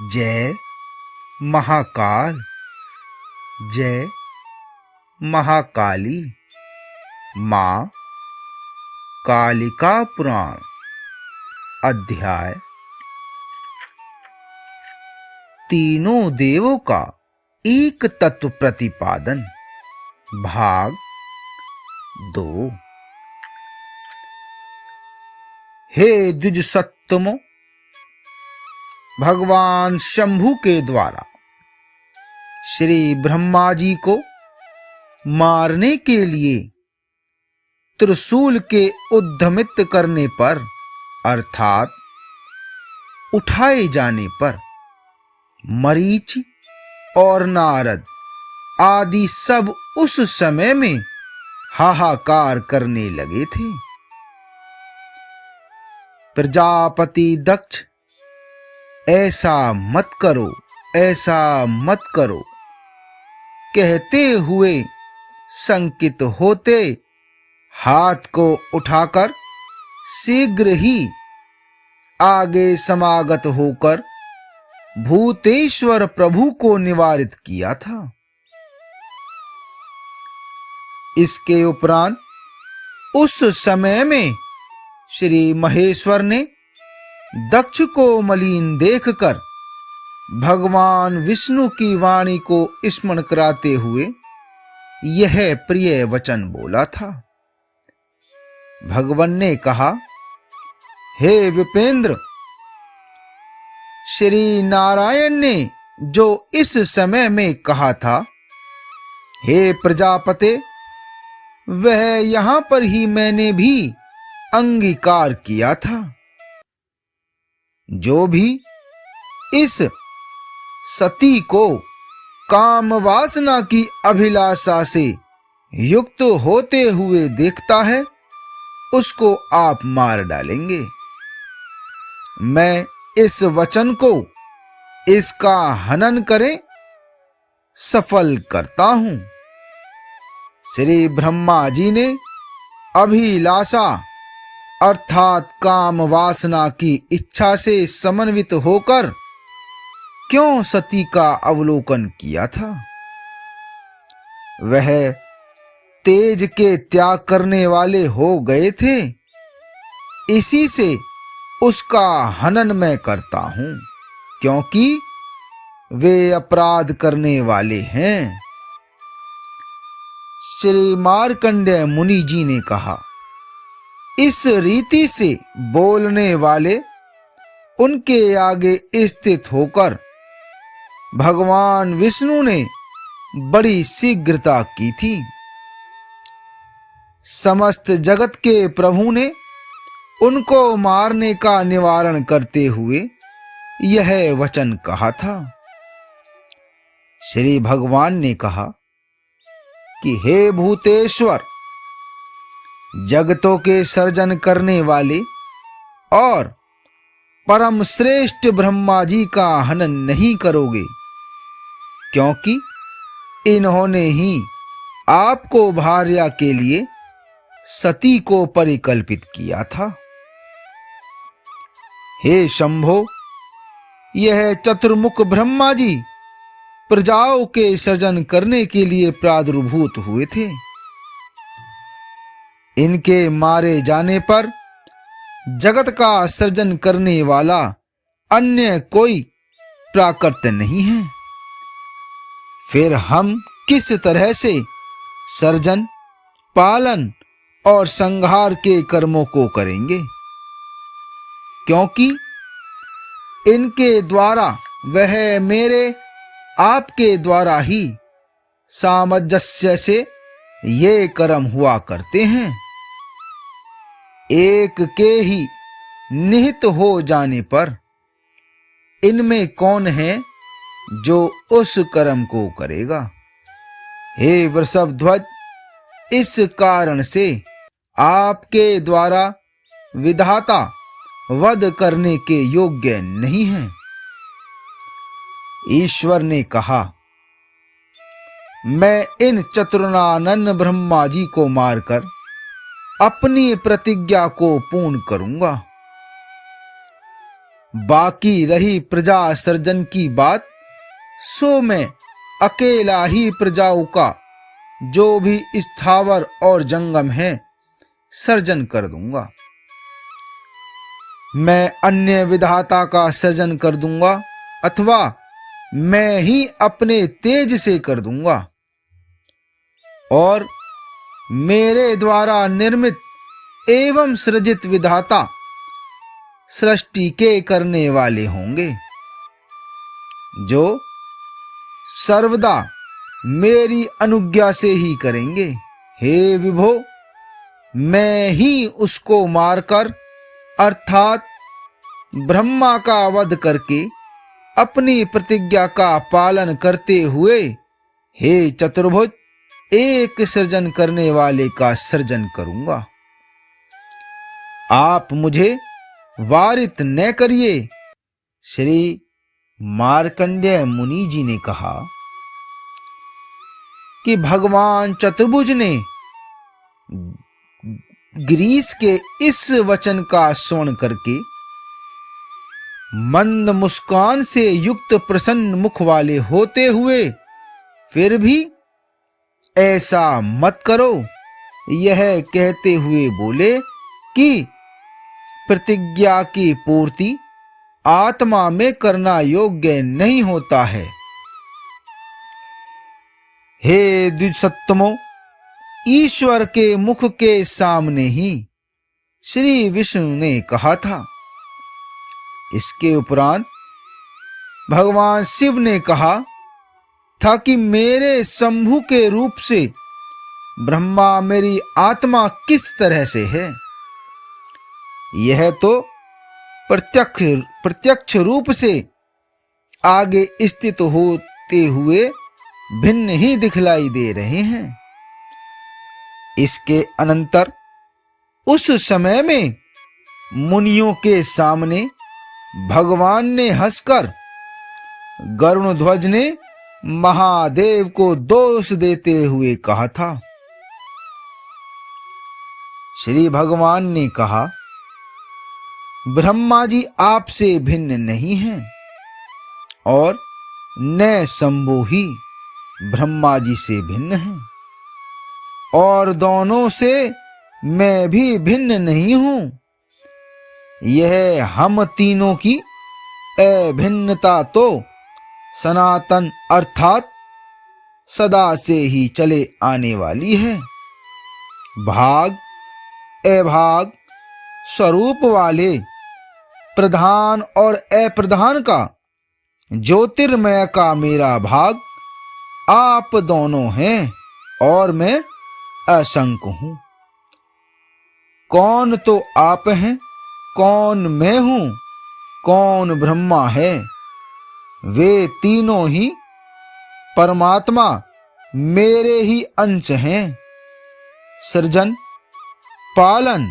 जय महाकाल, जय महाकाली। माँ कालिका पुराण अध्याय तीनों देवों का एक तत्व प्रतिपादन भाग 2। हे द्विज सत्तमो, भगवान शंभु के द्वारा श्री ब्रह्मा जी को मारने के लिए त्रिशूल के उद्यमित करने पर अर्थात उठाए जाने पर मरीचि और नारद आदि सब उस समय में हाहाकार करने लगे थे। प्रजापति दक्ष, ऐसा मत करो, ऐसा मत करो कहते हुए संकित होते हाथ को उठाकर शीघ्र ही आगे समागत होकर भूतेश्वर प्रभु को निवारित किया था। इसके उपरांत उस समय में श्री महेश्वर ने दक्ष को मलिन देखकर भगवान विष्णु की वाणी को स्मरण कराते हुए यह प्रिय वचन बोला था। भगवान ने कहा, हे विपेंद्र, श्री नारायण ने जो इस समय में कहा था, हे प्रजापते, वह यहां पर ही मैंने भी अंगीकार किया था। जो भी इस सती को काम वासना की अभिलाषा से युक्त होते हुए देखता है, उसको आप मार डालेंगे। मैं इस वचन को इसका हनन करे सफल करता हूं। श्री ब्रह्मा जी ने अभिलाषा अर्थात काम वासना की इच्छा से समन्वित होकर क्यों सती का अवलोकन किया था? वह तेज के त्याग करने वाले हो गए थे, इसी से उसका हनन मैं करता हूं, क्योंकि वे अपराध करने वाले हैं। श्री मार्कंडेय मुनि जी ने कहा, इस रीति से बोलने वाले उनके आगे स्थित होकर भगवान विष्णु ने बड़ी शीघ्रता की थी। समस्त जगत के प्रभु ने उनको मारने का निवारण करते हुए यह वचन कहा था। श्री भगवान ने कहा कि हे भूतेश्वर, जगतों के सर्जन करने वाले और परम श्रेष्ठ ब्रह्मा जी का हनन नहीं करोगे, क्योंकि इन्होंने ही आपको भार्या के लिए सती को परिकल्पित किया था। हे शंभो, यह चतुर्मुख ब्रह्मा जी प्रजाओं के सृजन करने के लिए प्रादुर्भूत हुए थे। इनके मारे जाने पर जगत का सृजन करने वाला अन्य कोई प्राकृत नहीं है। फिर हम किस तरह से सर्जन, पालन और संहार के कर्मों को करेंगे? क्योंकि इनके द्वारा वह मेरे आपके द्वारा ही सामंजस्य से ये कर्म हुआ करते हैं। एक के ही निहित हो जाने पर इनमें कौन है जो उस कर्म को करेगा? हे वृषभध्वज, इस कारण से आपके द्वारा विधाता वध करने के योग्य नहीं है। ईश्वर ने कहा, मैं इन चतुर्नानन ब्रह्मा जी को मारकर अपनी प्रतिज्ञा को पूर्ण करूंगा। बाकी रही प्रजा सर्जन की बात, सो मैं अकेला ही प्रजाओं का जो भी स्थावर और जंगम है सर्जन कर दूंगा। मैं अन्य विधाता का सर्जन कर दूंगा अथवा मैं ही अपने तेज से कर दूंगा, और मेरे द्वारा निर्मित एवं सृजित विधाता सृष्टि के करने वाले होंगे, जो सर्वदा मेरी अनुज्ञा से ही करेंगे। हे विभो, मैं ही उसको मारकर अर्थात ब्रह्मा का वध करके अपनी प्रतिज्ञा का पालन करते हुए हे चतुर्भुज एक सृजन करने वाले का सृजन करूंगा। आप मुझे वारित न करिए। श्री मार्कंडेय मुनि जी ने कहा कि भगवान चतुर्भुज ने गिरीश के इस वचन का श्रवण करके मंद मुस्कान से युक्त प्रसन्न मुख वाले होते हुए फिर भी ऐसा मत करो यह कहते हुए बोले कि प्रतिज्ञा की पूर्ति आत्मा में करना योग्य नहीं होता है। हे द्विसत्तमो, ईश्वर के मुख के सामने ही श्री विष्णु ने कहा था। इसके उपरांत भगवान शिव ने कहा था कि मेरे शंभु के रूप से ब्रह्मा मेरी आत्मा किस तरह से है, यह तो प्रत्यक्ष रूप से आगे स्थित होते हुए भिन्न ही दिखलाई दे रहे हैं। इसके अनंतर उस समय में मुनियों के सामने भगवान ने हंसकर गरुड़ध्वज ने महादेव को दोष देते हुए कहा था। श्री भगवान ने कहा, ब्रह्मा जी आपसे भिन्न नहीं हैं और न शंभु ही ब्रह्मा जी से भिन्न हैं, और दोनों से मैं भी भिन्न नहीं हूं। यह हम तीनों की अभिन्नता तो सनातन अर्थात सदा से ही चले आने वाली है। भाग अभाग स्वरूप वाले प्रधान और अप्रधान का ज्योतिर्मय का मेरा भाग आप दोनों हैं और मैं असंख्य हूं। कौन तो आप हैं, कौन मैं हूं, कौन ब्रह्मा है, वे तीनों ही परमात्मा मेरे ही अंश हैं। सृजन, पालन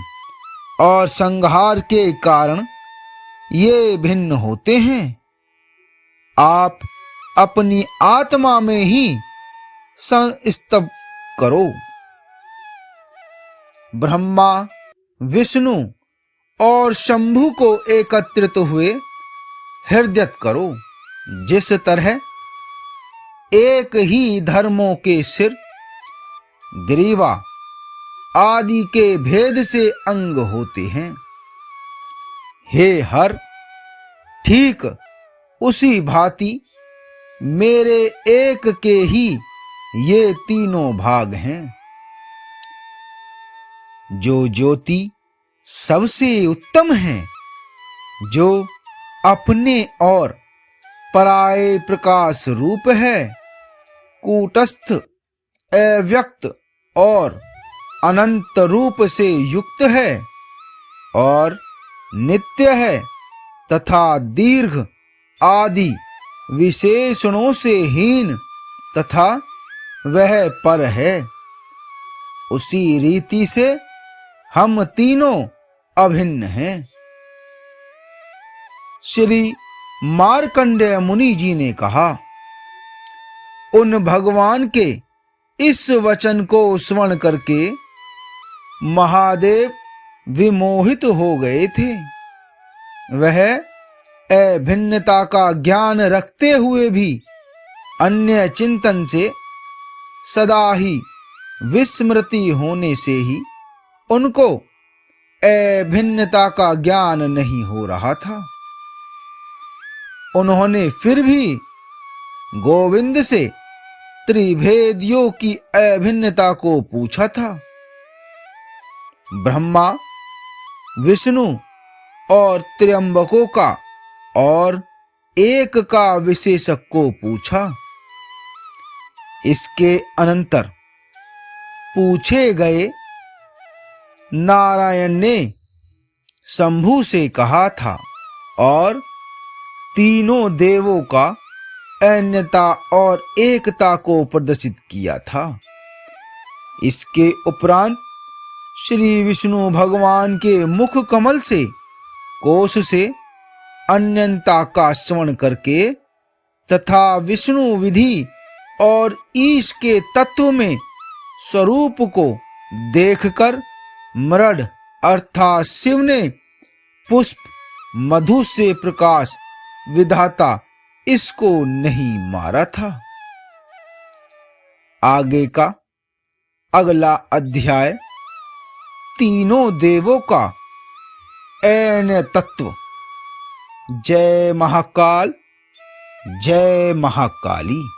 और संहार के कारण ये भिन्न होते हैं। आप अपनी आत्मा में ही संस्तव करो। ब्रह्मा, विष्णु और शंभु को एकत्रित हुए हृदयत करो। जिस तरह एक ही धर्मों के सिर, ग्रीवा आदि के भेद से अंग होते हैं, हे हर, ठीक उसी भांति मेरे एक के ही ये तीनों भाग हैं। जो ज्योति सबसे उत्तम है, जो अपने और पराये प्रकाश रूप है, कूटस्थ, अव्यक्त और अनंत रूप से युक्त है और नित्य है तथा दीर्घ आदि विशेषणों से हीन तथा वह पर है, उसी रीति से हम तीनों अभिन्न हैं। श्री मार्कंडेय मुनि जी ने कहा, उन भगवान के इस वचन को श्रवण करके महादेव विमोहित हो गए थे। वह अभिन्नता का ज्ञान रखते हुए भी अन्य चिंतन से सदा ही विस्मृति होने से ही उनको अभिन्नता का ज्ञान नहीं हो रहा था। उन्होंने फिर भी गोविंद से त्रिभेदियों की अभिन्नता को पूछा था। ब्रह्मा, विष्णु और त्र्यंबकों का और एक का विशेषक को पूछा। इसके अनंतर पूछे गए नारायण ने शंभु से कहा था और तीनों देवों का अन्यता और एकता को प्रदर्शित किया था। इसके उपरांत श्री विष्णु भगवान के मुख कमल से कोश से अन्यता का श्रवण करके तथा विष्णु विधि और ईश के तत्व में स्वरूप को देखकर मृड अर्थात शिव ने पुष्प मधु से प्रकाश विधाता इसको नहीं मारा था। आगे का अगला अध्याय तीनों देवों का अन्य तत्व। जय महाकाल, जय महाकाली।